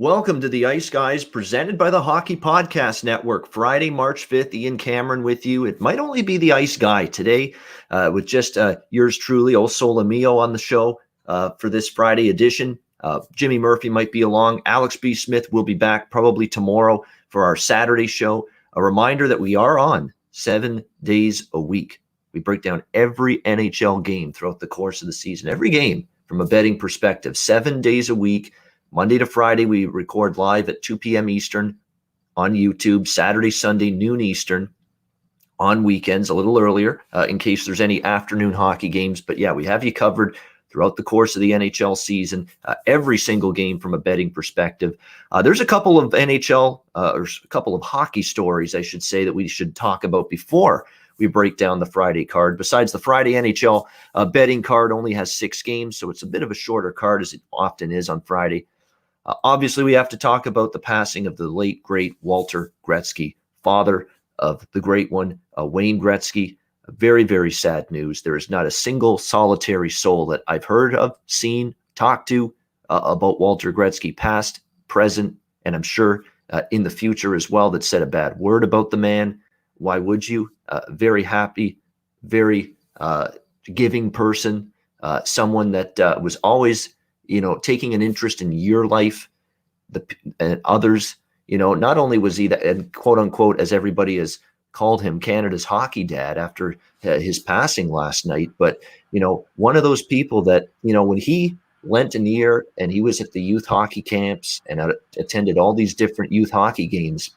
Welcome to the Ice Guys, presented by the Hockey Podcast Network. Friday, March 5th, Ian Cameron with you. It might only be the Ice Guy today, with just yours truly, O Solomio, on the show for this Friday edition. Jimmy Murphy might be along. Alex B. Smith will be back probably tomorrow for our Saturday show. A reminder that we are on 7 days a week. We break down every NHL game throughout the course of the season, every game from a betting perspective, 7 days a week. Monday to Friday, we record live at 2 p.m. Eastern on YouTube. Saturday, Sunday, noon Eastern. On weekends, a little earlier, in case there's any afternoon hockey games. But yeah, we have you covered throughout the course of the NHL season, every single game from a betting perspective. There's a couple of NHL, or a couple of hockey stories, I should say, that we should talk about before we break down the Friday card. Besides, the Friday NHL betting card only has 6 games, so it's a bit of a shorter card, as it often is on Friday. Obviously, we have to talk about the passing of the late, great Walter Gretzky, father of the great one, Wayne Gretzky. Very, very sad news. There is not a single solitary soul that I've heard of, seen, talked to about Walter Gretzky, past, present, and I'm sure in the future as well, that said a bad word about the man. Why would you? Very happy, very giving person, someone that was always taking an interest in your life, and others. Not only was he that, and quote unquote, as everybody has called him, Canada's hockey dad after his passing last night, but one of those people that when he lent an ear and he was at the youth hockey camps and attended all these different youth hockey games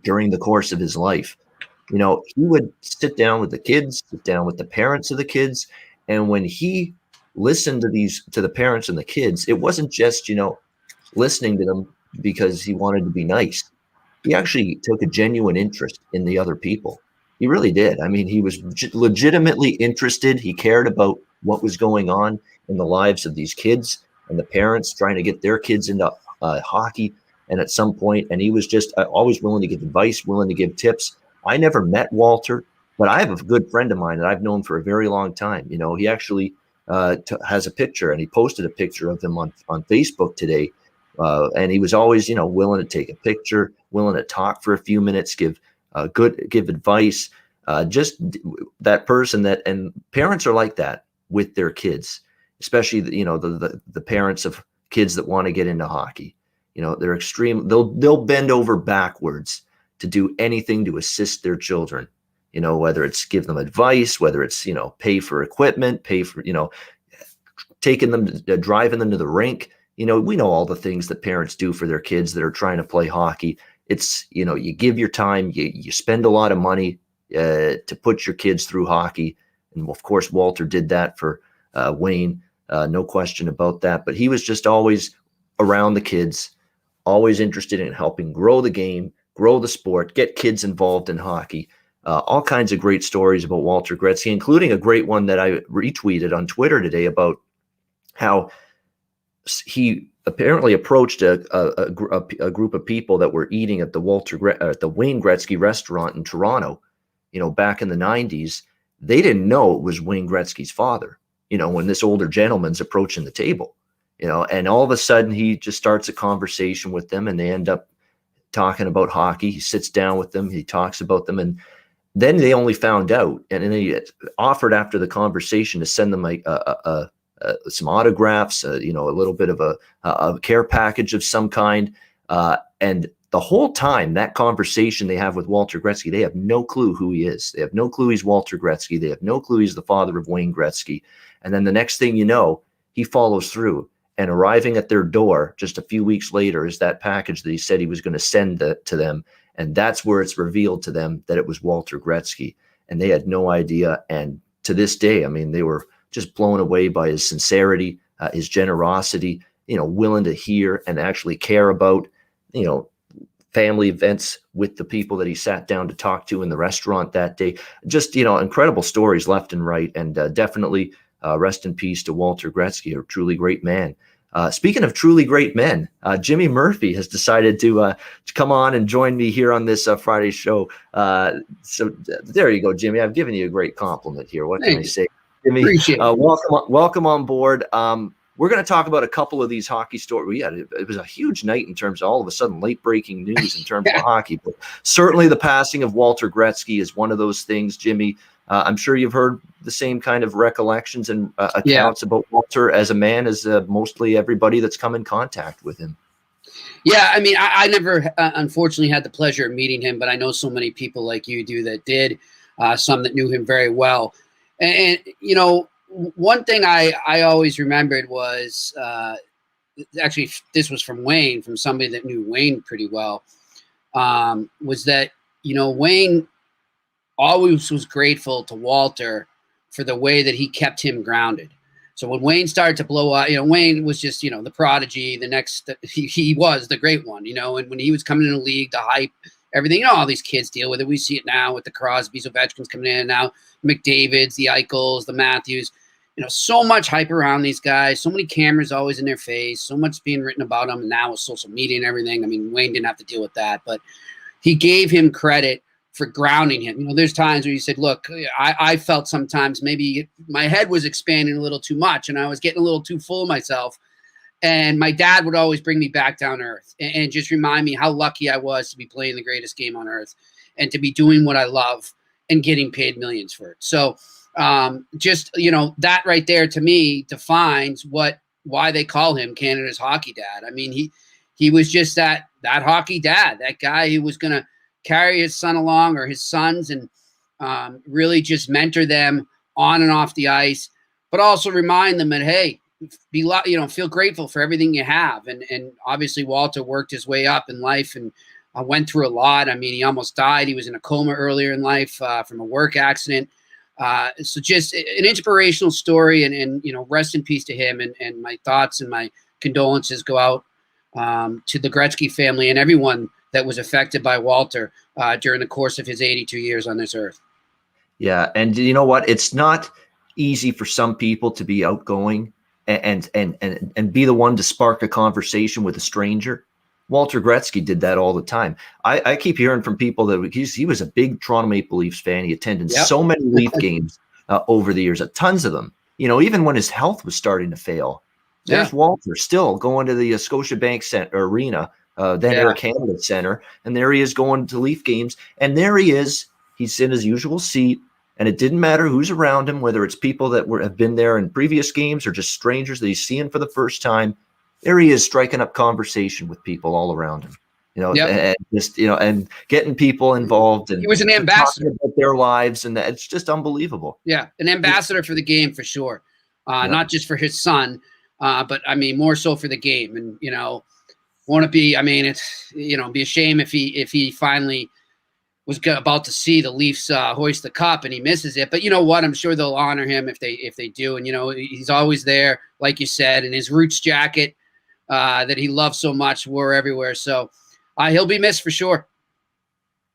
during the course of his life, he would sit down with the kids, sit down with the parents of the kids, and when he listened to the parents and the kids, it wasn't just listening to them because he wanted to be nice. He actually took a genuine interest in the other people. He really did. I mean, he was legitimately interested. He cared about what was going on in the lives of these kids and the parents trying to get their kids into hockey. And at some point, and he was just always willing to give advice, willing to give tips. I never met Walter, but I have a good friend of mine that I've known for a very long time. He actually has a picture, and he posted a picture of him on Facebook today. And he was always, willing to take a picture, willing to talk for a few minutes, give advice. Just that person that, and parents are like that with their kids, especially the parents of kids that want to get into hockey. They're extreme. They'll bend over backwards to do anything to assist their children. Whether it's give them advice, whether it's, pay for equipment, pay for, taking them, driving them to the rink. We know all the things that parents do for their kids that are trying to play hockey. It's, you give your time, you spend a lot of money to put your kids through hockey. And of course, Walter did that for Wayne, no question about that. But he was just always around the kids, always interested in helping grow the game, grow the sport, get kids involved in hockey. All kinds of great stories about Walter Gretzky, including a great one that I retweeted on Twitter today about how he apparently approached a group of people that were eating at the Wayne Gretzky restaurant in Toronto, back in the 90s. They didn't know it was Wayne Gretzky's father, when this older gentleman's approaching the table, and all of a sudden he just starts a conversation with them, and they end up talking about hockey. He sits down with them, he talks about them, and then they only found out, and then they offered after the conversation to send them some autographs, a little bit of a care package of some kind. And the whole time, that conversation they have with Walter Gretzky, they have no clue who he is. They have no clue he's Walter Gretzky. They have no clue he's the father of Wayne Gretzky. And then the next thing you know, he follows through. And arriving at their door just a few weeks later is that package that he said he was going to send to them. And that's where it's revealed to them that it was Walter Gretzky. And they had no idea. And to this day, I mean, they were just blown away by his sincerity, his generosity, willing to hear and actually care about, family events with the people that he sat down to talk to in the restaurant that day. Just, incredible stories left and right. And definitely rest in peace to Walter Gretzky, a truly great man. Speaking of truly great men, Jimmy Murphy has decided to come on and join me here on this Friday show. So there you go, Jimmy. I've given you a great compliment here. What can I say? Jimmy, welcome on board. we're going to talk about a couple of these hockey stories. It was a huge night in terms of all of a sudden late breaking news in terms of hockey, but certainly the passing of Walter Gretzky is one of those things, Jimmy. I'm sure you've heard the same kind of recollections and accounts about Walter as a man as mostly everybody that's come in contact with him. Yeah, I mean, I never, unfortunately, had the pleasure of meeting him, but I know so many people like you do that did, some that knew him very well. And you know, one thing I always remembered was actually, this was from Wayne, from somebody that knew Wayne pretty well, was that, you know, Wayne always was grateful to Walter for the way that he kept him grounded. So when Wayne started to blow up, you know, Wayne was just, you know, the prodigy, the next, he was the great one, you know, and when he was coming in the league, the hype, everything, you know, all these kids deal with it. We see it now with the Crosbys, Ovechkins coming in now, McDavids, the Eichels, the Matthews, you know, so much hype around these guys, so many cameras always in their face, so much being written about them. And now with social media and everything, I mean, Wayne didn't have to deal with that, but he gave him credit for grounding him. You know, there's times where he said, look, I felt sometimes maybe my head was expanding a little too much and I was getting a little too full of myself. And my dad would always bring me back down to earth and just remind me how lucky I was to be playing the greatest game on earth and to be doing what I love and getting paid millions for it. So just, you know, that right there to me defines why they call him Canada's hockey dad. I mean, he was just that hockey dad, that guy who was going to carry his son along or his sons and really just mentor them on and off the ice, but also remind them that, hey, feel grateful for everything you have. And obviously Walter worked his way up in life and went through a lot. I mean, he almost died. He was in a coma earlier in life from a work accident. So just an inspirational story and, you know, rest in peace to him, and my thoughts and my condolences go out to the Gretzky family and everyone that was affected by Walter during the course of his 82 years on this earth. Yeah. And you know what? It's not easy for some people to be outgoing and be the one to spark a conversation with a stranger. Walter Gretzky did that all the time. I keep hearing from people that he was a big Toronto Maple Leafs fan. He attended so many Leaf games over the years, tons of them, you know, even when his health was starting to fail. There's Walter still going to the Scotiabank Arena, then Air Canada Center, and there he is going to Leaf games, and there he is. He's in his usual seat, and it didn't matter who's around him, whether it's people that have been there in previous games or just strangers that he's seeing for the first time. There he is, striking up conversation with people all around him, you know, and just, you know, and getting people involved. And he was an ambassador about their lives, and it's just unbelievable. Yeah, an ambassador for the game for sure, not just for his son, but I mean more so for the game. And you know, want to be? I mean, it's, you know, be a shame if he finally was about to see the Leafs hoist the cup and he misses it. But you know what? I'm sure they'll honor him if they do. And you know, he's always there, like you said, in his Roots jacket that he loves so much, wore everywhere. So he'll be missed for sure.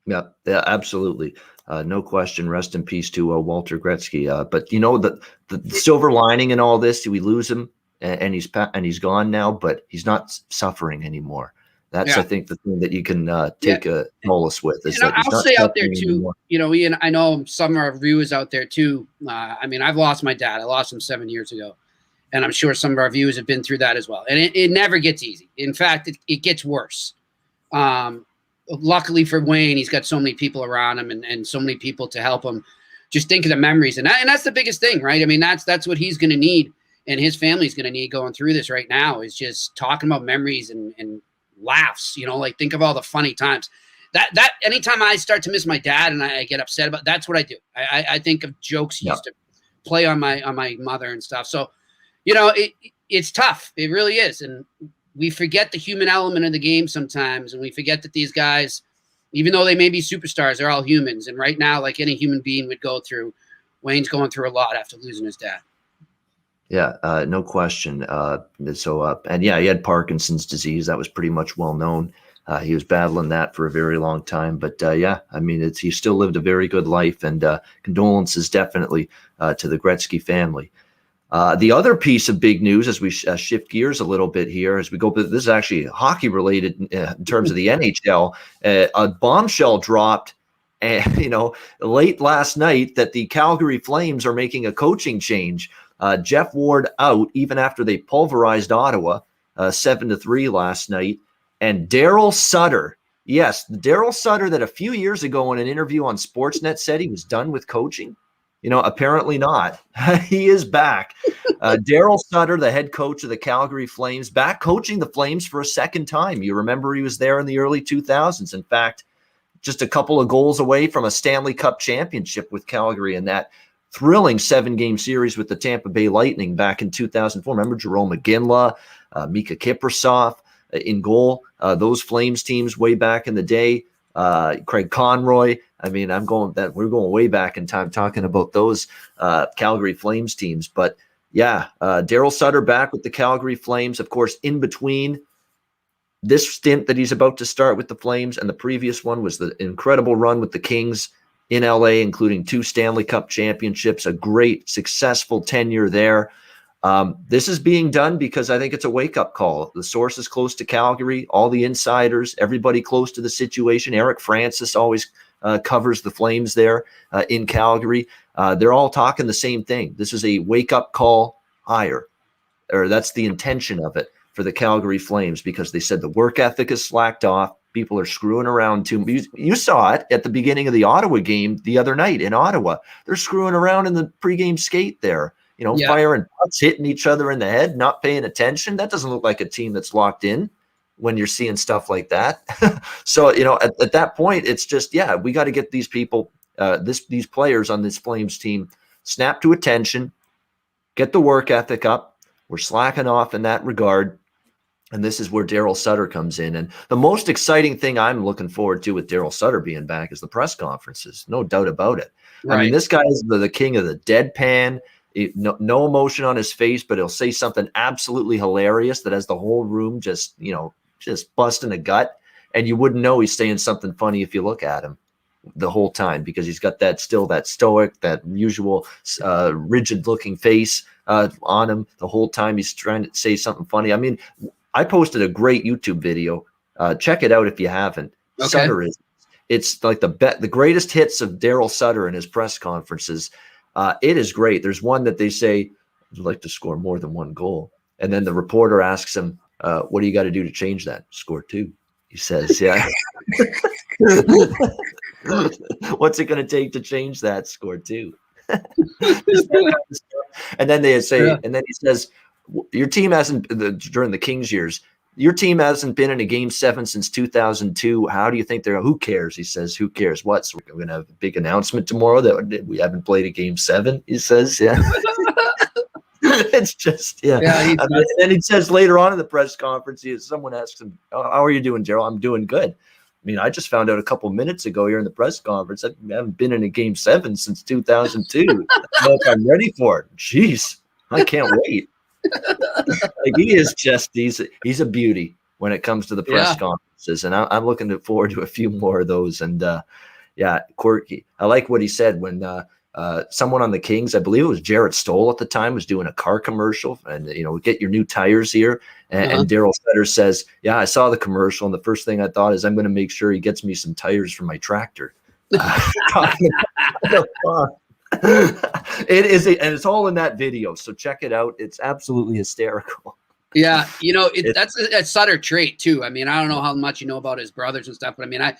Yeah, absolutely. No question. Rest in peace to Walter Gretzky. But you know, the silver lining in all this, we lose him and he's gone now, but he's not suffering anymore. That's I think the thing that you can take a solace with is that I'll say out there too, anymore. You know, Ian, I know some of our viewers out there too. I mean, I've lost my dad. I lost him 7 years ago. And I'm sure some of our viewers have been through that as well. And it never gets easy. In fact, it gets worse. Luckily for Wayne, he's got so many people around him and so many people to help him just think of the memories. And that's the biggest thing, right? I mean, that's what he's going to need and his family's going to need going through this right now is just talking about memories and laughs, you know, like think of all the funny times. That anytime I start to miss my dad and I get upset about, that's what I do. I think of jokes he used to play on my mother and stuff. So, you know, it's tough. It really is. And we forget the human element of the game sometimes. And we forget that these guys, even though they may be superstars, they're all humans. And right now, like any human being would go through, Wayne's going through a lot after losing his dad. Yeah, no question. And yeah, he had Parkinson's disease. That was pretty much well known. He was battling that for a very long time. But yeah, I mean, he still lived a very good life, and condolences definitely to the Gretzky family. The other piece of big news as we shift gears a little bit here, as we go, this is actually hockey related in terms of the NHL. A bombshell dropped, you know, late last night that the Calgary Flames are making a coaching change. Jeff Ward out even after they pulverized Ottawa 7-3 last night. And Darryl Sutter, yes, Darryl Sutter that a few years ago in an interview on Sportsnet said he was done with coaching. Apparently not. He is back. Darryl Sutter, the head coach of the Calgary Flames, back coaching the Flames for a second time. You remember he was there in the early 2000s. In fact, just a couple of goals away from a Stanley Cup championship with Calgary in that thrilling 7-game series with the Tampa Bay Lightning back in 2004. Remember Jarome Iginla, Mika Kiprusoff in goal. Those Flames teams way back in the day. Craig Conroy. I mean, we're going way back in time talking about those Calgary Flames teams. But yeah, Darryl Sutter back with the Calgary Flames. Of course, in between this stint that he's about to start with the Flames and the previous one was the incredible run with the Kings in LA, including 2 Stanley Cup championships, a great, successful tenure there. This is being done because I think it's a wake-up call. The sources close to Calgary, all the insiders, everybody close to the situation. Eric Francis always covers the Flames there in Calgary. They're all talking the same thing. This is a wake-up call hire, or that's the intention of it for the Calgary Flames, because they said the work ethic is slacked off. People are screwing around too. You saw it at the beginning of the Ottawa game the other night in Ottawa. They're screwing around in the pregame skate there. Firing butts, hitting each other in the head, not paying attention. That doesn't look like a team that's locked in when you're seeing stuff like that. So, at that point, it's just, we got to get these people, these players on this Flames team, snap to attention, get the work ethic up. We're slacking off in that regard. And this is where Darryl Sutter comes in. And the most exciting thing I'm looking forward to with Darryl Sutter being back is the press conferences. No doubt about it. Right. I mean, this guy is the king of the deadpan. No emotion on his face, but he'll say something absolutely hilarious that has the whole room just busting a gut. And you wouldn't know he's saying something funny if you look at him the whole time, because he's got that stoic, that usual rigid looking face on him the whole time. He's trying to say something funny. I mean, I posted a great YouTube video. Check it out if you haven't. Okay. Sutter it's like the greatest hits of Darryl Sutter in his press conferences. It is great. There's one that they say, "I'd like to score more than 1 goal." And then the reporter asks him, "What do you got to do to change that?" "Score 2." He says, "Yeah." "What's it going to take to change that?" "Score 2." And then they say, and then he says, "Your team hasn't, during the Kings years, your team hasn't been in a game 7 since 2002. How do you think they're?" "Who cares?" He says. "Who cares? What? So we're going to have a big announcement tomorrow that we haven't played a game 7, he says. Yeah. It's just, and then he says later on in the press conference, someone asks him, "How are you doing, Darryl?" "I'm doing good. I mean, I just found out a couple minutes ago here in the press conference that I haven't been in a game 7 since 2002. I don't know if I'm ready for it." Jeez, I can't wait. Like, he is just, he's a beauty when it comes to the press conferences, and I'm looking forward to a few more of those. And quirky. I like what he said when someone on the Kings, I believe it was Jarret Stoll at the time, was doing a car commercial, and get your new tires here. And Darryl Sutter says, "Yeah, I saw the commercial, and the first thing I thought is I'm going to make sure he gets me some tires for my tractor." It is, and it's all in that video, so check it out. It's absolutely hysterical. Yeah, that's a Sutter trait too. I mean, I don't know how much you know about his brothers and stuff, but I mean, I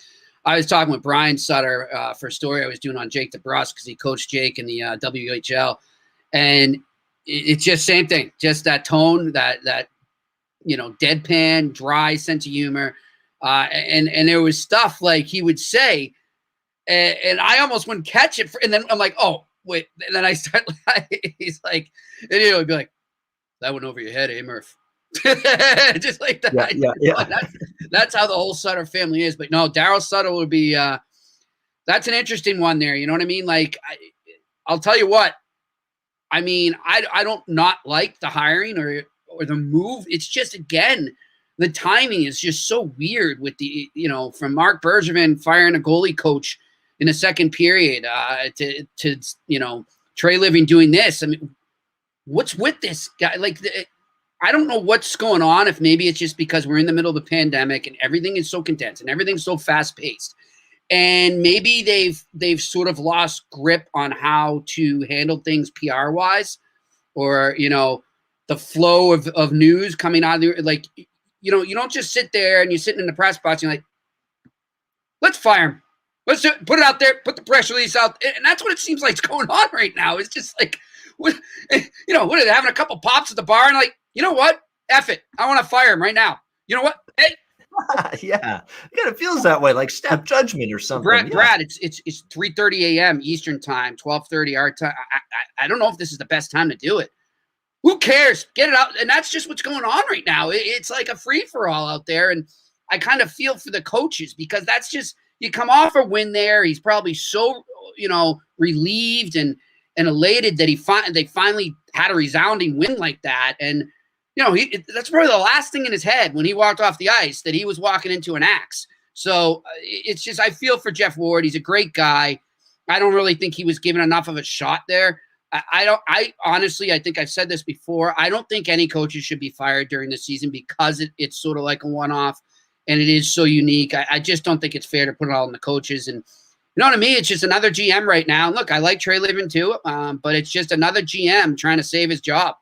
was talking with Brian Sutter for a story I was doing on Jake DeBrusk, because he coached Jake in the WHL, and it's just same thing, just that tone, that deadpan, dry sense of humor, and there was stuff like he would say, and I almost wouldn't catch it, and then I'm like, "Oh, wait," and then I start, he's like, and he'd be like, "That went over your head, eh, Murph?" Just like that. Yeah. That's how the whole Sutter family is. But no, Darryl Sutter would be, that's an interesting one there. You know what I mean? Like, I'll tell you what, I mean, I don't not like the hiring or the move. It's just, again, the timing is just so weird with the, from Mark Bergevin firing a goalie coach in the second period to Trey Living doing this. I mean, what's with this guy? Like, I don't know what's going on. If maybe it's just because we're in the middle of the pandemic and everything is so condensed and everything's so fast paced, and maybe they've sort of lost grip on how to handle things PR wise, or, the flow of news coming out of the, like, you don't just sit there and you're sitting in the press box and you're like, let's fire him. Let's put it out there, put the press release out. And that's what it seems like is going on right now. It's just like, what are they having a couple pops at the bar and like, you know what? F it. I want to fire him right now. You know what? Hey. Yeah. It kind of feels that way, like snap judgment or something. Brad, it's 3:30 a.m. Eastern time, 12:30 our time. I don't know if this is the best time to do it. Who cares? Get it out. And that's just what's going on right now. It's like a free-for-all out there. And I kind of feel for the coaches because that's just, you come off a win there. He's probably so, relieved and elated that they finally had a resounding win like that. And, that's probably the last thing in his head when he walked off the ice, that he was walking into an axe. So it's just, I feel for Jeff Ward. He's a great guy. I don't really think he was given enough of a shot there. I honestly, I think I've said this before. I don't think any coaches should be fired during the season because it's sort of like a one-off and it is so unique. I just don't think it's fair to put it all on the coaches. And to me, it's just another GM right now. Look, I like Trey Livin too, but it's just another GM trying to save his job.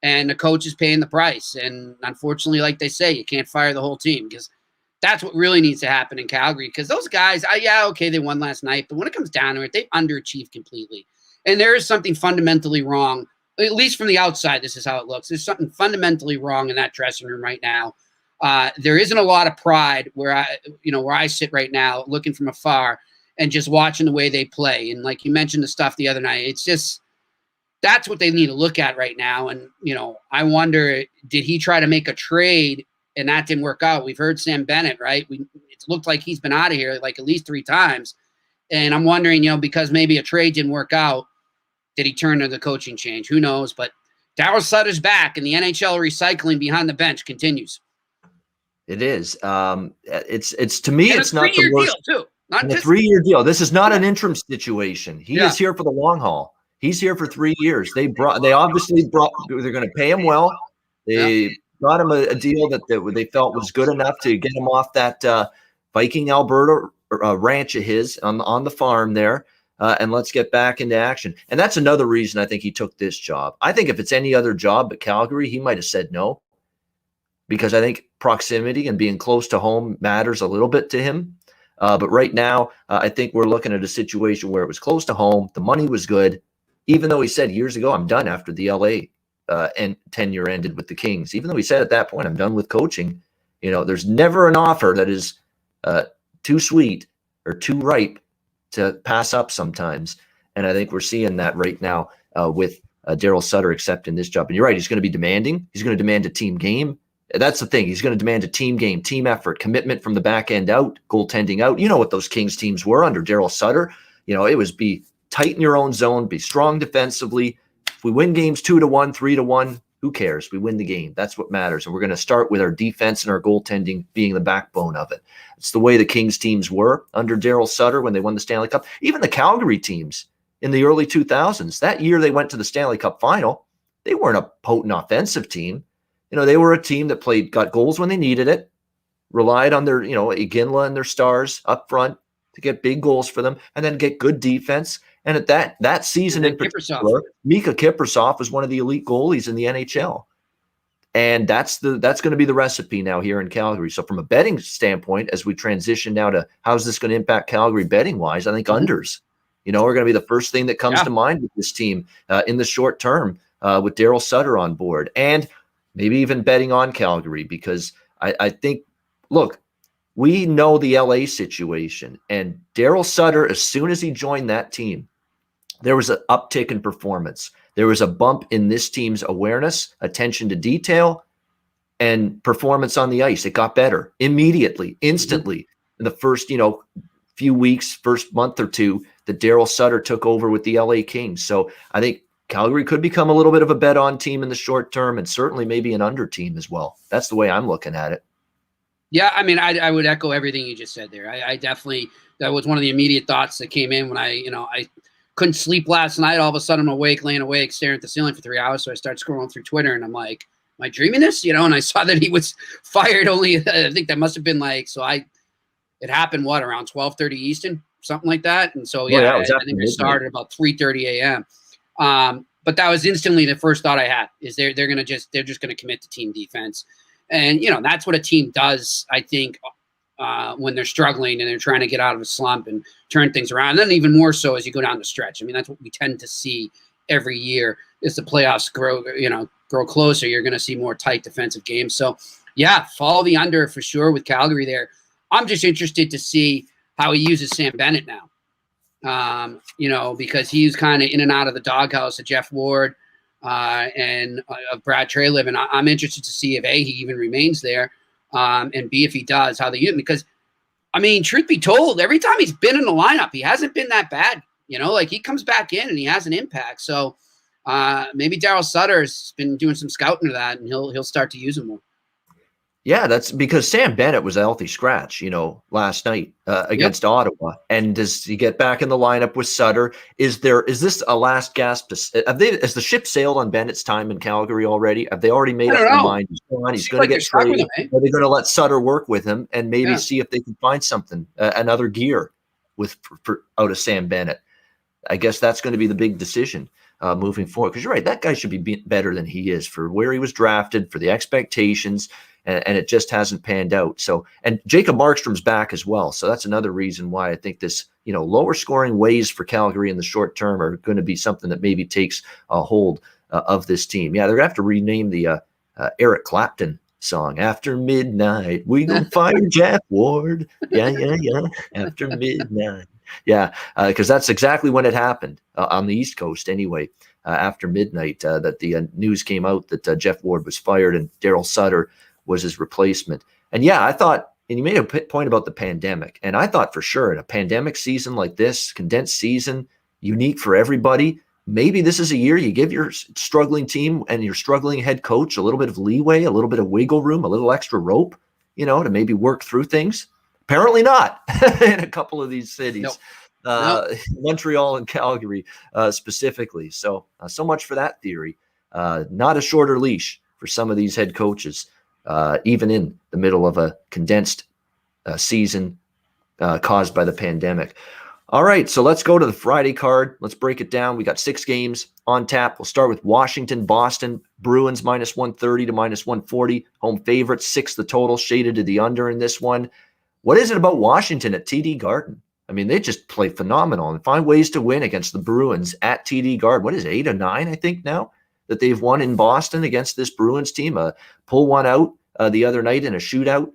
And the coach is paying the price. And unfortunately, like they say, you can't fire the whole team because that's what really needs to happen in Calgary. Because those guys, okay, they won last night. But when it comes down to it, they underachieved completely. And there is something fundamentally wrong, at least from the outside. This is how it looks. There's something fundamentally wrong in that dressing room right now. There isn't a lot of pride where I sit right now looking from afar and just watching the way they play. And like you mentioned the stuff the other night, it's just, that's what they need to look at right now. And, I wonder, did he try to make a trade and that didn't work out? We've heard Sam Bennett, right? It looked like he's been out of here like at least 3 times. And I'm wondering, because maybe a trade didn't work out, did he turn to the coaching change? Who knows? But Darryl Sutter's back, and the NHL recycling behind the bench continues. It is. It's to me, and it's not the worst. Deal too. Not a 3-year deal. This is not an interim situation. He is here for the long haul. He's here for 3 years. They're going to pay him well. They brought him a deal that they felt was good enough to get him off that Viking Alberta ranch of his on the farm there. And let's get back into action. And that's another reason I think he took this job. I think if it's any other job but Calgary, he might have said no, because I think proximity and being close to home matters a little bit to him. But right now, I think we're looking at a situation where it was close to home. The money was good, even though he said years ago, I'm done after the LA tenure ended with the Kings. Even though he said at that point, I'm done with coaching. There's never an offer that is too sweet or too ripe to pass up sometimes. And I think we're seeing that right now with Darryl Sutter accepting this job. And you're right, he's going to be demanding. He's going to demand a team game. That's the thing. He's going to demand a team game, team effort, commitment from the back end out, goaltending out. You know what those Kings teams were under Darryl Sutter. It was be tight in your own zone, be strong defensively. If we win games 2-1, 3-1, who cares? We win the game. That's what matters. And we're going to start with our defense and our goaltending being the backbone of it. It's the way the Kings teams were under Darryl Sutter when they won the Stanley Cup. Even the Calgary teams in the early 2000s, that year they went to the Stanley Cup final, they weren't a potent offensive team. They were a team that got goals when they needed it, relied on their, Iginla and their stars up front to get big goals for them, and then get good defense. And at that season in particular, Mika Kiprusoff was one of the elite goalies in the NHL. And that's going to be the recipe now here in Calgary. So from a betting standpoint, as we transition now to how's this going to impact Calgary betting wise, I think unders, are going to be the first thing that comes to mind with this team in the short term with Darryl Sutter on board. And maybe even betting on Calgary, because I think, look, we know the LA situation, and Darryl Sutter, as soon as he joined that team, there was an uptick in performance. There was a bump in this team's awareness, attention to detail, and performance on the ice. It got better immediately, instantly. In the first, few weeks, first month or two that Darryl Sutter took over with the LA Kings. So I think Calgary could become a little bit of a bet on team in the short term, and certainly maybe an under team as well. That's the way I'm looking at it. Yeah, I mean, I would echo everything you just said there. I definitely, that was one of the immediate thoughts that came in when I couldn't sleep last night. All of a sudden I'm laying awake, staring at the ceiling for 3 hours. So I start scrolling through Twitter and I'm like, am I dreaming this? And I saw that he was fired only, I think that must've been it happened around 12:30 Eastern, something like that. And so, I think it started about 3:30 a.m. But that was instantly the first thought I had is they're just going to commit to team defense. And, that's what a team does, I think, when they're struggling and they're trying to get out of a slump and turn things around. And then even more so as you go down the stretch. I mean, that's what we tend to see every year as the playoffs grow closer. You're going to see more tight defensive games. So, yeah, follow the under for sure with Calgary there. I'm just interested to see how he uses Sam Bennett now. Because he's kind of in and out of the doghouse of Jeff Ward and of Brad Treliving. And I'm interested to see if A, he even remains there, and B, if he does, how they use him. Because, I mean, truth be told, every time he's been in the lineup, he hasn't been that bad. Like he comes back in and he has an impact. So maybe Darryl Sutter's been doing some scouting of that, and he'll start to use him more. Yeah, that's because Sam Bennett was a healthy scratch, last night against Ottawa. And does he get back in the lineup with Sutter? Is this a last gasp? Has the ship sailed on Bennett's time in Calgary already? Have they already made up their mind? He's going to get traded. Are they going to let Sutter work with him and maybe see if they can find something, another gear for out of Sam Bennett? I guess that's going to be the big decision moving forward. Because you're right, that guy should be better than he is for where he was drafted, for the expectations. And it just hasn't panned out. So, and Jacob Markstrom's back as well. So that's another reason why I think this, lower scoring ways for Calgary in the short term are going to be something that maybe takes a hold of this team. Yeah, they're going to have to rename the Eric Clapton song. After midnight, we gonna fire Jeff Ward. Yeah. After midnight. Yeah, because that's exactly when it happened on the East Coast anyway. After midnight, that the news came out that Jeff Ward was fired and Darryl Sutter was his replacement. And yeah, I thought, and you made a point about the pandemic, and I thought for sure in a pandemic season like this, condensed season, unique for everybody, maybe this is a year you give your struggling team and your struggling head coach a little bit of leeway, a little bit of wiggle room, a little extra rope, to maybe work through things. Apparently not in a couple of these cities. Nope. Montreal and Calgary specifically. So much for that theory. Not a shorter leash for some of these head coaches. Even in the middle of a condensed season caused by the pandemic. All right, so let's go to the Friday card. Let's break it down. We got 6 games on tap. We'll start with Washington, Boston, Bruins -130 to -140. Home favorites, 6 the total, shaded to the under in this one. What is it about Washington at TD Garden? I mean, they just play phenomenal and find ways to win against the Bruins at TD Garden. What is it, 8 or 9, I think now? That they've won in Boston against this Bruins team, pull one out the other night in a shootout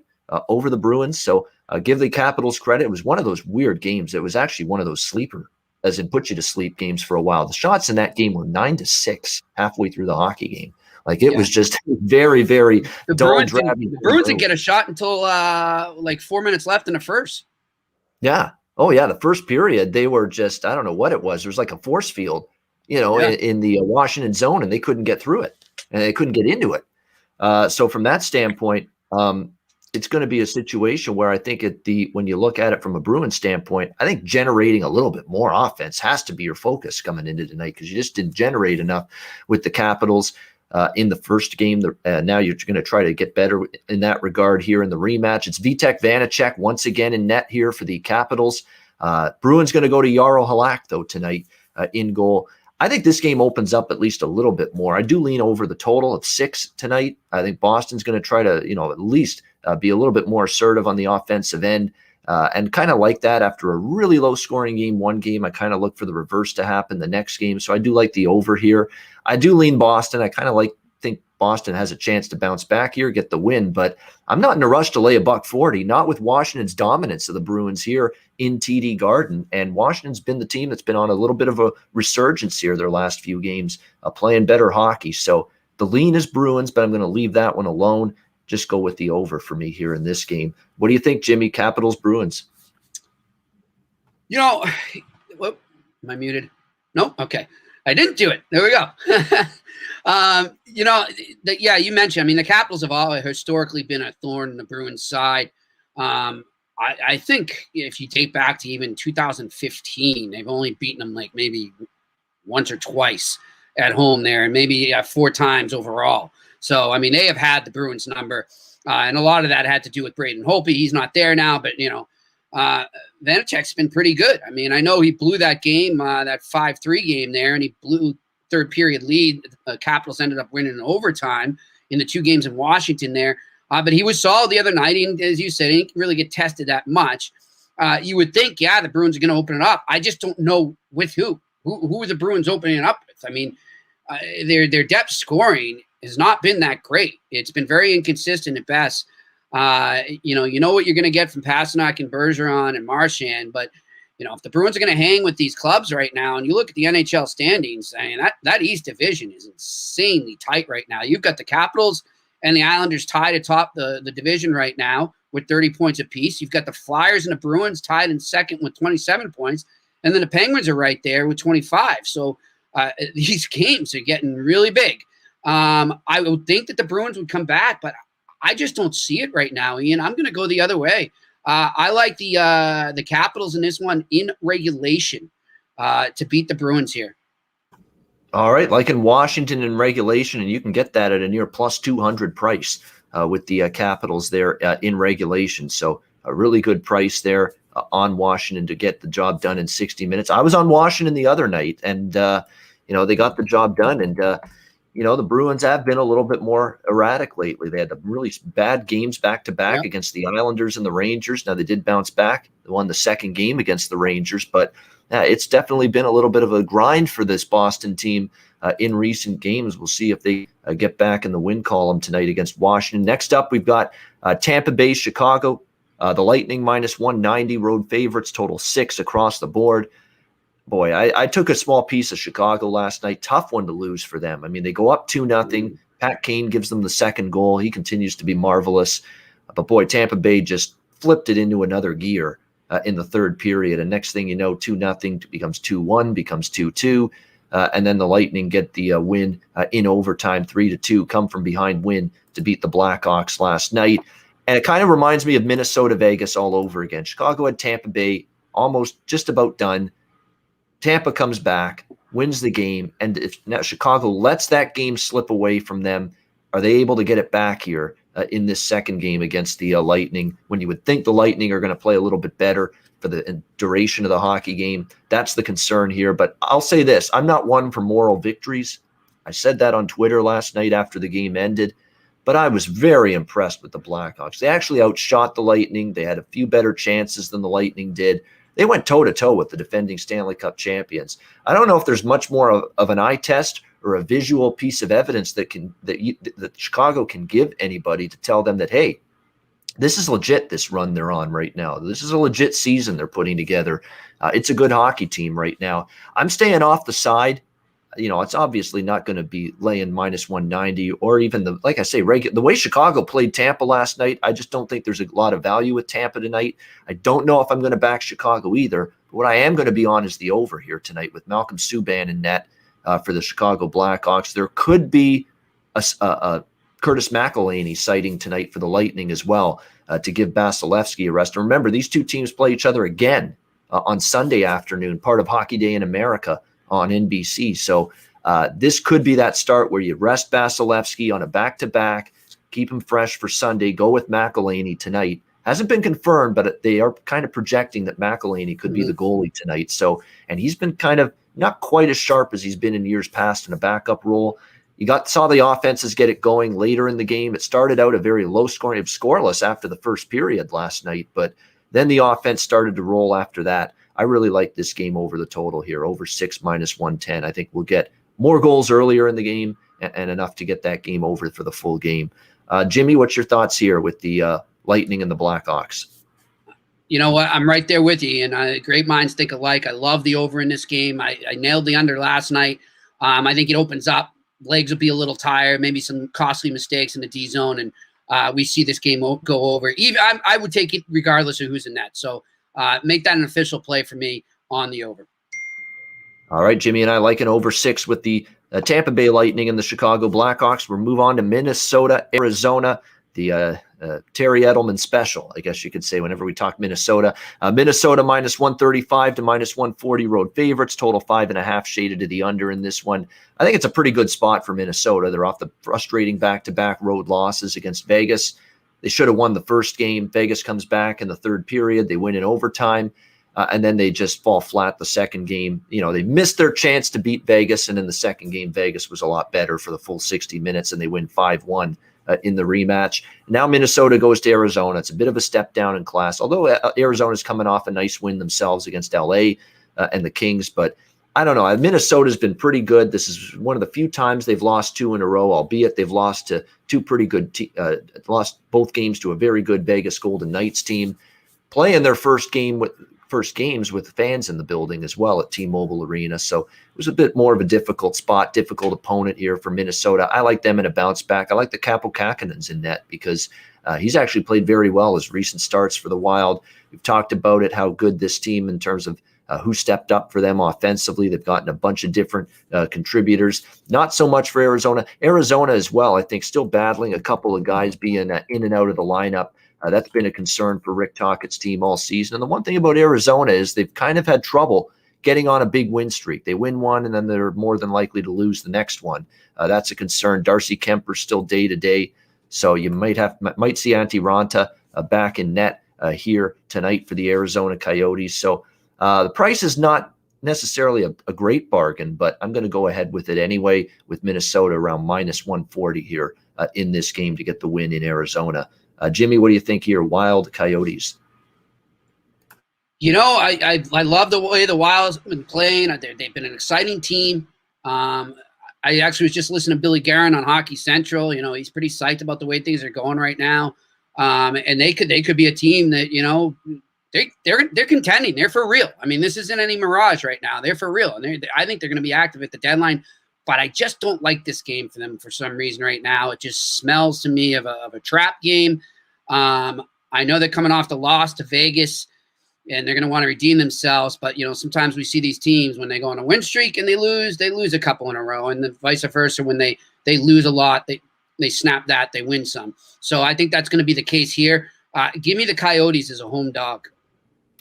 over the Bruins. So give the Capitals credit. It was one of those weird games. It was actually one of those sleeper, as in put you to sleep games for a while. The shots in that game were 9-6 halfway through the hockey game. Like it was just very, very dull. The Bruins didn't get a shot until 4 minutes left in the first. Yeah. Oh yeah. The first period, they were just, I don't know what it was. There was like a force field. In the Washington zone, and they couldn't get through it, and they couldn't get into it. So from that standpoint, it's going to be a situation where I think when you look at it from a Bruins standpoint, I think generating a little bit more offense has to be your focus coming into tonight because you just didn't generate enough with the Capitals in the first game. Now you're going to try to get better in that regard here in the rematch. It's Vitek Vanacek once again in net here for the Capitals. Bruins going to go to Jarro Halak, though, tonight in goal. I think this game opens up at least a little bit more. I do lean over the total of 6 tonight. I think Boston's going to try to, at least be a little bit more assertive on the offensive end and kind of like that after a really low scoring game, one game. I kind of look for the reverse to happen the next game. So I do like the over here. I do lean Boston. I kind of think Boston has a chance to bounce back here, get the win, but I'm not in a rush to lay $140, not with Washington's dominance of the Bruins here in TD Garden. And Washington's been the team that's been on a little bit of a resurgence here their last few games, playing better hockey. So the lean is Bruins, but I'm going to leave that one alone. Just go with the over for me here in this game. What do you think, Jimmy? Capitals, Bruins? Am I muted? No? Okay. I didn't do it. There we go. You mentioned, I mean, the Capitals have all historically been a thorn in the Bruins side. I think if you take back to even 2015, they've only beaten them like maybe once or twice at home there, and maybe 4 times overall. So, I mean, they have had the Bruins number, and a lot of that had to do with Braden Holtby. He's not there now, but, Vanacek's been pretty good. I mean, I know he blew that game, that 5-3 game there, and he blew third period lead. Capitals ended up winning in overtime in the 2 games in Washington there. But he was solid the other night. And as you said, he didn't really get tested that much. You would think, yeah, the Bruins are going to open it up. I just don't know with who. Who are the Bruins opening it up with? I mean, their depth scoring has not been that great. It's been very inconsistent at best. You know what you're going to get from Pasternak and Bergeron and Marchand, but if the Bruins are going to hang with these clubs right now, and you look at the NHL standings, I mean, that East Division is insanely tight right now. You've got the Capitals and the Islanders tied atop the division right now with 30 points apiece. You've got the Flyers and the Bruins tied in second with 27 points, and then the Penguins are right there with 25. So these games are getting really big. I would think that the Bruins would come back, but I just don't see it right now, Ian. I'm going to go the other way. I like the Capitals in this one in regulation to beat the Bruins here. All right, like in Washington in regulation, and you can get that at a near plus 200 price with the Capitals there in regulation. So a really good price there on Washington to get the job done in 60 minutes. I was on Washington the other night, and they got the job done. And the Bruins have been a little bit more erratic lately. They had the really bad games back-to-back against the Islanders and the Rangers. Now, they did bounce back. They won the second game against the Rangers, but it's definitely been a little bit of a grind for this Boston team in recent games. We'll see if they get back in the win column tonight against Washington. Next up, we've got Tampa Bay, Chicago. The Lightning minus 190, road favorites, total 6 across the board. Boy, I took a small piece of Chicago last night. Tough one to lose for them. I mean, they go up 2-0. Pat Kane gives them the second goal. He continues to be marvelous. But boy, Tampa Bay just flipped it into another gear in the third period. And next thing you know, 2-0 becomes 2-1, becomes 2-2. And then the Lightning get the win in overtime, 3-2, come from behind win to beat the Blackhawks last night. And it kind of reminds me of Minnesota Vegas all over again. Chicago had Tampa Bay almost just about done. Tampa comes back, wins the game, and if now Chicago lets that game slip away from them, are they able to get it back here in this second game against the Lightning, when you would think the Lightning are going to play a little bit better for the duration of the hockey game? That's the concern here. But I'll say this, I'm not one for moral victories. I said that on Twitter last night after the game ended, but I was very impressed with the Blackhawks. They actually outshot the Lightning. They had a few better chances than the Lightning did. They went toe-to-toe with the defending Stanley Cup champions. I don't know if there's much more of an eye test or a visual piece of evidence that Chicago can give anybody to tell them that, hey, this is legit, this run they're on right now. This is a legit season they're putting together. It's a good hockey team right now. I'm staying off the side. It's obviously not going to be laying minus 190 or even the way Chicago played Tampa last night. I just don't think there's a lot of value with Tampa tonight. I don't know if I'm going to back Chicago either. But what I am going to be on is the over here tonight with Malcolm Subban in net for the Chicago Blackhawks. There could be a Curtis McElhinney sighting tonight for the Lightning as well to give Vasilevsky a rest. And remember, these two teams play each other again on Sunday afternoon, part of Hockey Day in America on NBC. So this could be that start where you rest Vasilevsky on a back-to-back, keep him fresh for Sunday, go with McElhinney tonight. Hasn't been confirmed, but they are kind of projecting that McElhinney could be the goalie tonight. So, and he's been kind of not quite as sharp as he's been in years past in a backup role. Saw the offenses get it going later in the game. It started out a very low scoring, scoreless after the first period last night, but then the offense started to roll after that. I really like this game over the total here, over 6 minus 110. I think we'll get more goals earlier in the game and enough to get that game over for the full game. Jimmy, what's your thoughts here with the Lightning and the Blackhawks? You know what? I'm right there with you. And great minds think alike. I love the over in this game. I nailed the under last night. I think it opens up. Legs will be a little tired, maybe some costly mistakes in the D zone, and we see this game go over. Even I would take it regardless of who's in net. So make that an official play for me on the over. All right, Jimmy and I like an over 6 with the Tampa Bay Lightning and the Chicago Blackhawks. We'll move on to Minnesota, Arizona, the Terry Edelman special, I guess you could say, whenever we talk Minnesota. Minnesota minus 135 to minus 140 road favorites, total 5.5 shaded to the under in this one. I think it's a pretty good spot for Minnesota. They're off the frustrating back-to-back road losses against Vegas. They should have won the first game. Vegas comes back in the third period. They win in overtime. and then they just fall flat the second game. They missed their chance to beat Vegas, and in the second game, Vegas was a lot better for the full 60 minutes, and they win 5-1 in the rematch. Now Minnesota goes to Arizona. It's a bit of a step down in class, although Arizona's coming off a nice win themselves against LA and the Kings, but I don't know. Minnesota's been pretty good. This is one of the few times they've lost 2 in a row, albeit they've lost to two pretty good lost both games to a very good Vegas Golden Knights team, playing their first games with fans in the building as well at T-Mobile Arena. So it was a bit more of a difficult opponent here for Minnesota. I like them in a bounce back. I like the Kaapo Kähkönen's in net because he's actually played very well his recent starts for the Wild. We've talked about it, how good this team in terms of who stepped up for them offensively. They've gotten a bunch of different contributors. Not so much for Arizona. Arizona as well, I think, still battling a couple of guys being in and out of the lineup. That's been a concern for Rick Tocchet's team all season. And the one thing about Arizona is they've kind of had trouble getting on a big win streak. They win one, and then they're more than likely to lose the next one. That's a concern. Darcy Kemper's still day-to-day, so you might see Antti Raanta back in net here tonight for the Arizona Coyotes. So the price is not necessarily a great bargain, but I'm going to go ahead with it anyway with Minnesota around minus 140 here in this game to get the win in Arizona. Jimmy, what do you think here? Wild, Coyotes. I love the way the Wild have been playing. They've been an exciting team. I actually was just listening to Billy Guerin on Hockey Central. He's pretty psyched about the way things are going right now. And they could be a team that, they're contending. They're for real. I mean, this isn't any mirage right now. They're for real. And I think they're going to be active at the deadline. But I just don't like this game for them for some reason right now. It just smells to me of a trap game. I know they're coming off the loss to Vegas, and they're going to want to redeem themselves. But, sometimes we see these teams when they go on a win streak and they lose a couple in a row. And then vice versa, when they lose a lot, they snap that, they win some. So I think that's going to be the case here. Give me the Coyotes as a home dog.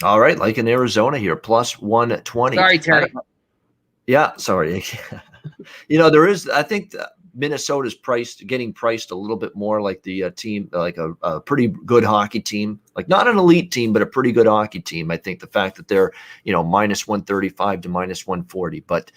All right, like in Arizona here, plus 120. Sorry, Terry. Yeah, sorry. There is, I think Minnesota's getting priced a little bit more like the team, like a pretty good hockey team, like not an elite team, but a pretty good hockey team. I think the fact that they're, minus 135 to minus 140, but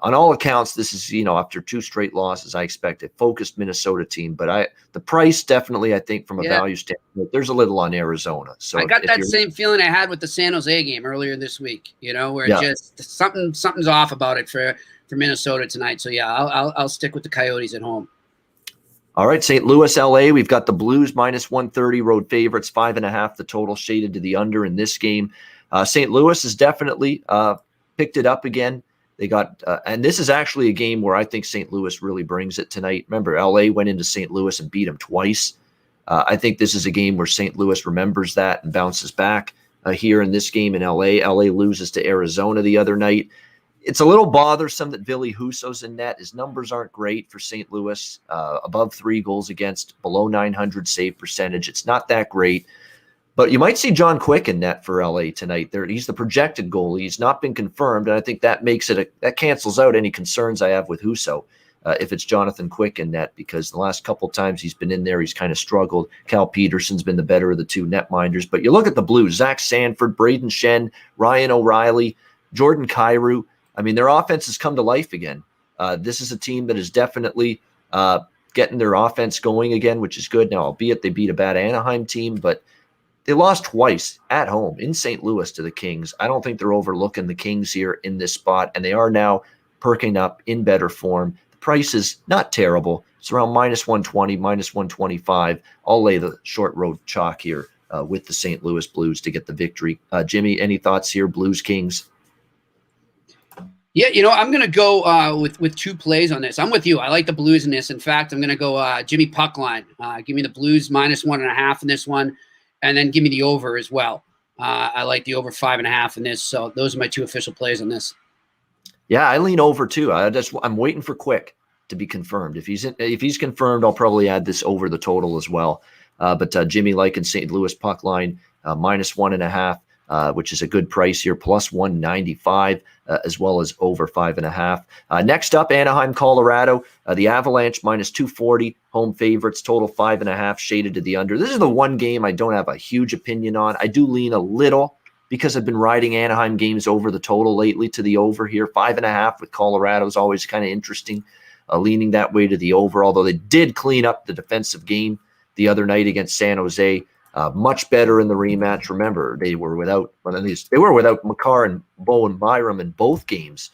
on all accounts, this is, after 2 straight losses, I expect a focused Minnesota team, but the price definitely, I think from a value standpoint, there's a little on Arizona. So I got that same feeling I had with the San Jose game earlier this week, where just something's off about it for Minnesota tonight. So yeah, I'll stick with the Coyotes at home. All right, St. Louis, LA. We've got the Blues minus 130 road favorites, 5.5 the total, shaded to the under in this game. St. Louis has definitely picked it up again. They got, and this is actually a game where I think St. Louis really brings it tonight. Remember, LA went into St. Louis and beat them twice. I think this is a game where St. Louis remembers that and bounces back here in this game in LA. LA loses to Arizona the other night. It's a little bothersome that Ville Husso's in net. His numbers aren't great for St. Louis, above 3 goals against, below 900 save percentage. It's not that great. But you might see John Quick in net for LA tonight. He's the projected goalie. He's not been confirmed, and I think that makes it that cancels out any concerns I have with Husso if it's Jonathan Quick in net, because the last couple times he's been in there, he's kind of struggled. Cal Peterson's been the better of the 2 netminders. But you look at the Blues: Zach Sanford, Braden Shen, Ryan O'Reilly, Jordan Kyrou. I mean, their offense has come to life again. This is a team that is definitely getting their offense going again, which is good. Now, albeit they beat a bad Anaheim team, but they lost twice at home in St. Louis to the Kings. I don't think they're overlooking the Kings here in this spot, and they are now perking up in better form. The price is not terrible. It's around minus 120, minus 125. I'll lay the short road chalk here with the St. Louis Blues to get the victory. Jimmy, any thoughts here? Blues, Kings? Yeah, I'm going to go with 2 plays on this. I'm with you. I like the Blues in this. In fact, I'm going to go Jimmy puck line. Give me the Blues minus 1.5 in this one. And then give me the over as well. I like the over 5.5 in this. So those are my 2 official plays on this. Yeah, I lean over too. I'm waiting for Quick to be confirmed. If he's confirmed, I'll probably add this over the total as well. But Jimmy liking St. Louis puck line minus 1.5, which is a good price here, plus 195, as well as over 5.5. Next up, Anaheim, Colorado. The Avalanche minus 240, home favorites, total 5.5, shaded to the under. This is the one game I don't have a huge opinion on. I do lean a little because I've been riding Anaheim games over the total lately to the over here. 5.5 with Colorado is always kind of interesting, leaning that way to the over, although they did clean up the defensive game the other night against San Jose. Much better in the rematch. Remember, they were without Makar and Bowen Byram in both games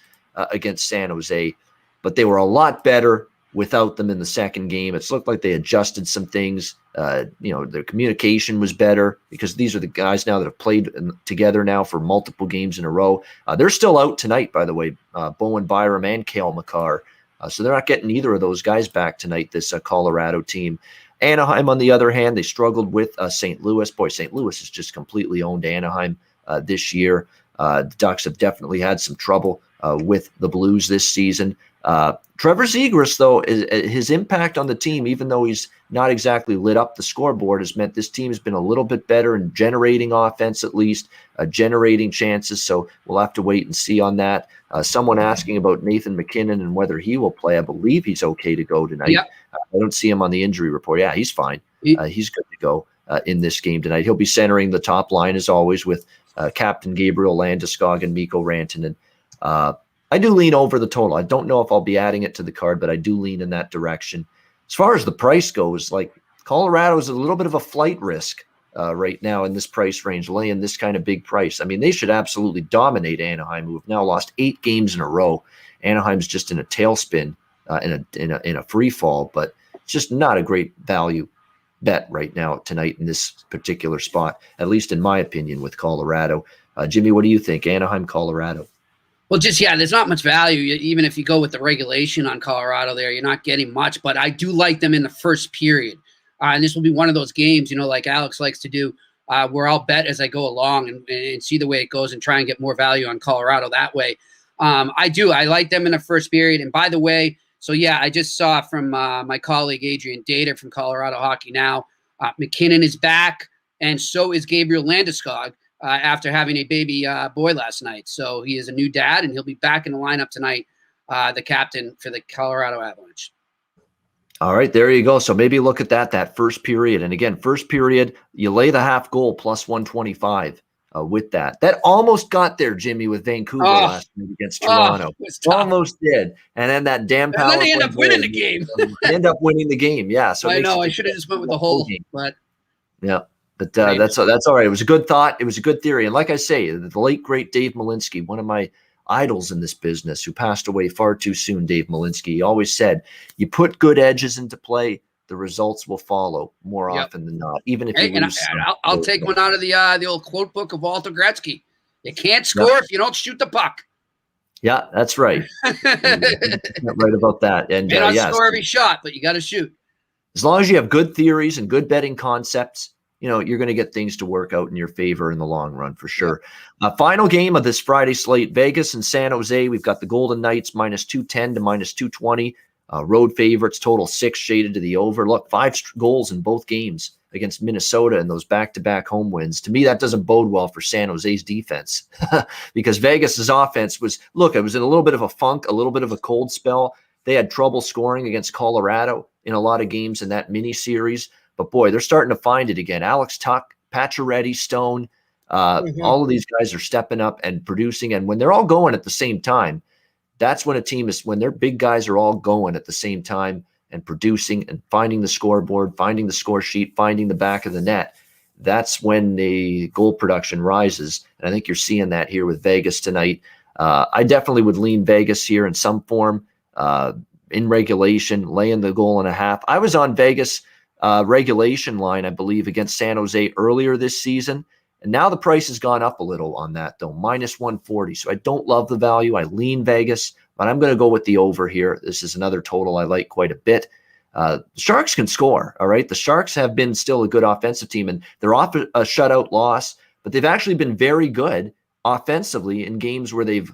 against San Jose, but they were a lot better without them in the second game. It's looked like they adjusted some things. Their communication was better because these are the guys now that have played together now for multiple games in a row. They're still out tonight, by the way, Bowen Byram and Cale Makar. So they're not getting either of those guys back tonight, this Colorado team. Anaheim, on the other hand, they struggled with St. Louis. Boy, St. Louis has just completely owned Anaheim this year. The Ducks have definitely had some trouble with the Blues this season. Trevor Zegras, though, his impact on the team, even though he's not exactly lit up the scoreboard, has meant this team has been a little bit better in generating offense, at least, generating chances. So we'll have to wait and see on that. Someone asking about Nathan McKinnon and whether he will play. I believe he's okay to go tonight. Yep. I don't see him on the injury report. Yeah, he's fine. He's good to go in this game tonight. He'll be centering the top line, as always, with Captain Gabriel Landeskog and Mikko Rantanen. I do lean over the total. I don't know if I'll be adding it to the card, but I do lean in that direction. As far as the price goes, like Colorado is a little bit of a flight risk right now in this price range, laying this kind of big price. I mean, they should absolutely dominate Anaheim, who have now lost 8 games in a row. Anaheim's just in a tailspin, in a free fall, but it's just not a great value bet right now tonight in this particular spot, at least in my opinion, with Colorado. Jimmy, what do you think? Anaheim, Colorado. Well, there's not much value. Even if you go with the regulation on Colorado there, you're not getting much. But I do like them in the first period. And this will be one of those games, like Alex likes to do, where I'll bet as I go along and see the way it goes and try and get more value on Colorado that way. I do. I like them in the first period. And by the way, I just saw from my colleague Adrian Dater from Colorado Hockey Now, McKinnon is back, and so is Gabriel Landeskog. After having a baby boy last night. So he is a new dad, and he'll be back in the lineup tonight, the captain for the Colorado Avalanche. All right, there you go. So maybe look at that first period. And again, first period, you lay the half goal plus 125 with that. That almost got there, Jimmy, with Vancouver last night against Toronto. Almost did. And then that damn power. And then they end up winning the game. They end up winning the game, yeah. So I know. I should have just went with the whole game. But yeah. But that's all right. It was a good thought. It was a good theory. And like I say, the late, great Dave Malinsky, one of my idols in this business, who passed away far too soon, Dave Malinsky, he always said, you put good edges into play, the results will follow more often than not, even if you lose. I'll take one out of the old quote book of Walter Gretzky. You can't score if you don't shoot the puck. Yeah, that's right. Right about that. And you don't score every shot, but you got to shoot. As long as you have good theories and good betting concepts, you're going to get things to work out in your favor in the long run for sure. Final game of this Friday slate, Vegas and San Jose. We've got the Golden Knights minus 210 to minus 220. Road favorites, total 6 shaded to the over. Look, 5 goals in both games against Minnesota in those back-to-back home wins. To me, that doesn't bode well for San Jose's defense because Vegas's offense it was in a little bit of a funk, a little bit of a cold spell. They had trouble scoring against Colorado in a lot of games in that mini series. But boy, they're starting to find it again. Alex Tuck, Pacioretty, Stone, all of these guys are stepping up and producing. And when they're all going at the same time, that's when when their big guys are all going at the same time and producing and finding the scoreboard, finding the score sheet, finding the back of the net. That's when the goal production rises. And I think you're seeing that here with Vegas tonight. I definitely would lean Vegas here in some form in regulation, laying the goal and a half. I was on Vegas regulation line, I believe, against San Jose earlier this season. And now the price has gone up a little on that, though, minus 140. So I don't love the value. I lean Vegas, but I'm going to go with the over here. This is another total I like quite a bit. The Sharks can score, all right? The Sharks have been still a good offensive team, and they're off a shutout loss, but they've actually been very good offensively in games where they've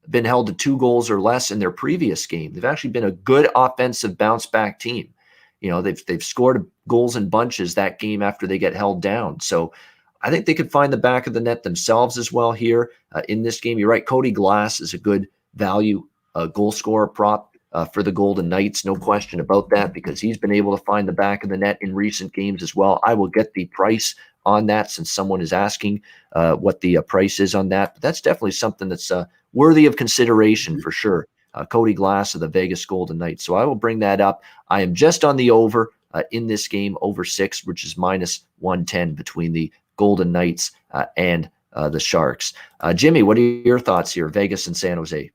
been held to 2 goals or less in their previous game. They've actually been a good offensive bounce-back team. They've scored goals in bunches that game after they get held down. So I think they could find the back of the net themselves as well here in this game. You're right. Cody Glass is a good value goal scorer prop for the Golden Knights. No question about that, because he's been able to find the back of the net in recent games as well. I will get the price on that, since someone is asking what the price is on that. But that's definitely something that's worthy of consideration for sure. Cody Glass of the Vegas Golden Knights. So I will bring that up. I am just on the over in this game, over 6, which is minus 110 between the Golden Knights and the Sharks. Jimmy, what are your thoughts here? Vegas and San Jose.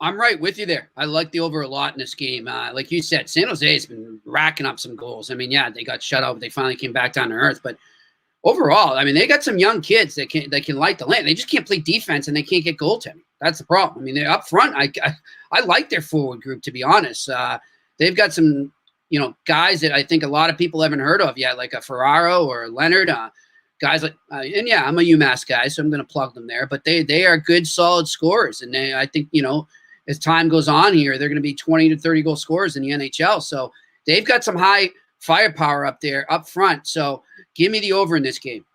I'm right with you there. I like the over a lot in this game. Like you said, San Jose has been racking up some goals. I mean, yeah, they got shut out, but they finally came back down to earth. But overall, I mean, they got some young kids that can light the lamp. They just can't play defense and they can't get goaltending. That's the problem. I mean, they're up front. I like their forward group, to be honest. They've got some, guys that I think a lot of people haven't heard of yet, like a Ferraro or Leonard. Guys like, and yeah, I'm a UMass guy, so I'm going to plug them there. But they are good, solid scorers, and I think as time goes on here, they're going to be 20 to 30 goal scorers in the NHL. So they've got some high firepower up there, up front. So give me the over in this game.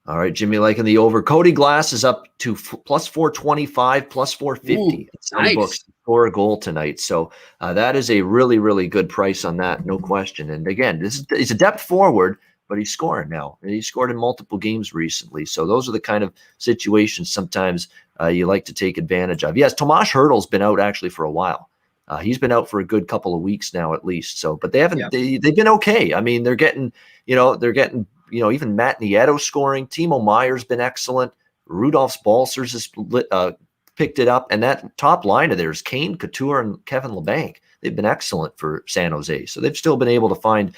All right, Jimmy liking the over. Cody Glass is up to plus 425, plus 450. Some books score a goal tonight. So that is a really, really good price on that, no question. And again, he's a depth forward, but he's scoring now. And he's scored in multiple games recently. So those are the kind of situations sometimes you like to take advantage of. Yes, Tomas Hertl's been out actually for a while. He's been out for a good couple of weeks now at least. So, but they haven't. They've been okay. I mean, they're getting even Matt Nieto scoring. Timo Meyer's been excellent. Rudolph Balcers has picked it up, and that top line of theirs, Kane, Couture, and Kevin Labanc, they've been excellent for San Jose. So they've still been able to find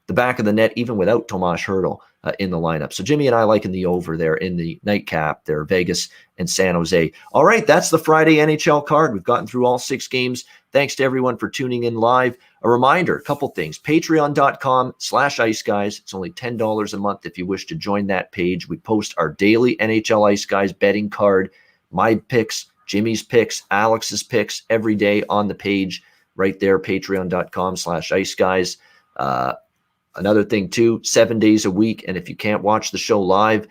the back of the net even without Tomas Hertl in the lineup. So Jimmy and I liking the over there in the nightcap there, Vegas and San Jose. All right, that's the Friday NHL card. We've gotten through all 6 games. Thanks to everyone for tuning in live. A reminder, a couple things, patreon.com/Ice Guys. It's only $10 a month if you wish to join that page. We post our daily NHL Ice Guys betting card, my picks, Jimmy's picks, Alex's picks every day on the page right there, patreon.com/Ice Guys. Another thing too, 7 days a week. And if you can't watch the show live,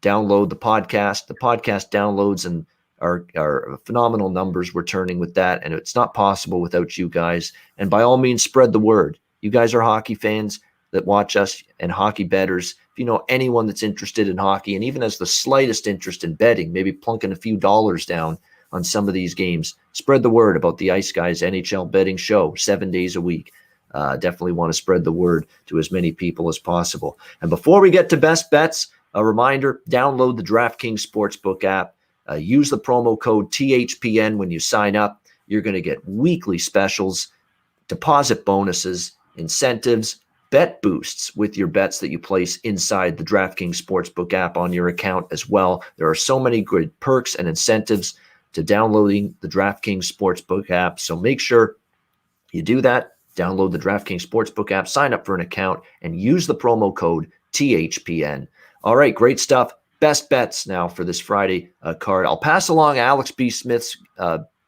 download the podcast. The podcast downloads and are phenomenal numbers we're turning with that. And it's not possible without you guys. And by all means, spread the word. You guys are hockey fans that watch us and hockey bettors. If you know anyone that's interested in hockey and even has the slightest interest in betting, maybe plunking a few dollars down on some of these games, spread the word about the Ice Guys NHL betting show 7 days a week. Definitely want to spread the word to as many people as possible. And before we get to best bets, a reminder, download the DraftKings Sportsbook app. Use the promo code THPN when you sign up. You're going to get weekly specials, deposit bonuses, incentives, bet boosts with your bets that you place inside the DraftKings Sportsbook app on your account as well. There are so many good perks and incentives to downloading the DraftKings Sportsbook app. So make sure you do that. Download the DraftKings Sportsbook app, sign up for an account, and use the promo code THPN. All right, great stuff. Best bets now for this Friday card. I'll pass along Alex B. Smith's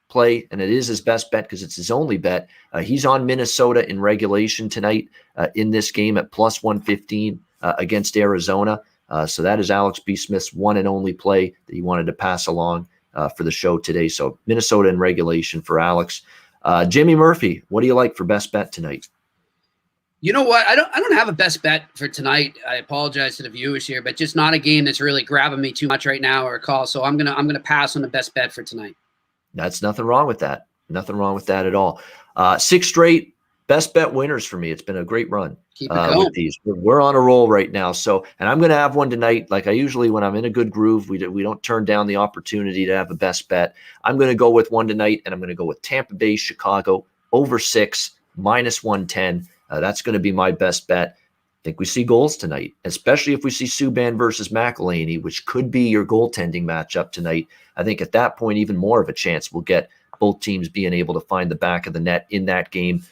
play, and it is his best bet because it's his only bet. He's on Minnesota in regulation tonight in this game at plus 115 against Arizona. So that is Alex B. Smith's one and only play that he wanted to pass along for the show today. So Minnesota in regulation for Alex. Jimmy Murphy, what do you like for best bet tonight? You know what? I don't have a best bet for tonight. I apologize to the viewers here, but just not a game that's really grabbing me too much right now or a call. So I'm gonna pass on the best bet for tonight. That's nothing wrong with that. Nothing wrong with that at all. 6 straight best bet winners for me. It's been a great run. Keep it going. With these. We're on a roll right now. So, and I'm going to have one tonight. Like I usually, when I'm in a good groove, we don't turn down the opportunity to have a best bet. I'm going to go with one tonight, and I'm going to go with Tampa Bay, Chicago, over 6, minus 110. That's going to be my best bet. I think we see goals tonight, especially if we see Subban versus McElhinney, which could be your goaltending matchup tonight. I think at that point, even more of a chance we'll get both teams being able to find the back of the net in that game.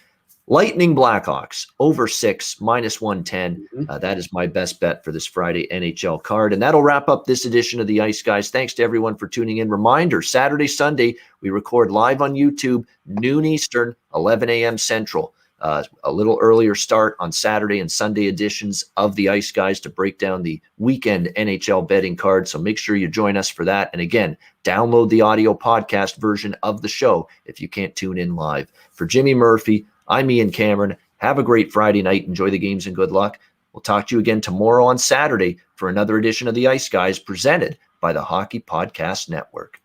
Lightning Blackhawks, over 6, minus 110. That is my best bet for this Friday NHL card. And that'll wrap up this edition of the Ice Guys. Thanks to everyone for tuning in. Reminder, Saturday, Sunday, we record live on YouTube, noon Eastern, 11 a.m. Central. A little earlier start on Saturday and Sunday editions of the Ice Guys to break down the weekend NHL betting card. So make sure you join us for that. And again, download the audio podcast version of the show if you can't tune in live. For Jimmy Murphy, I'm Ian Cameron. Have a great Friday night. Enjoy the games and good luck. We'll talk to you again tomorrow on Saturday for another edition of the Ice Guys presented by the Hockey Podcast Network.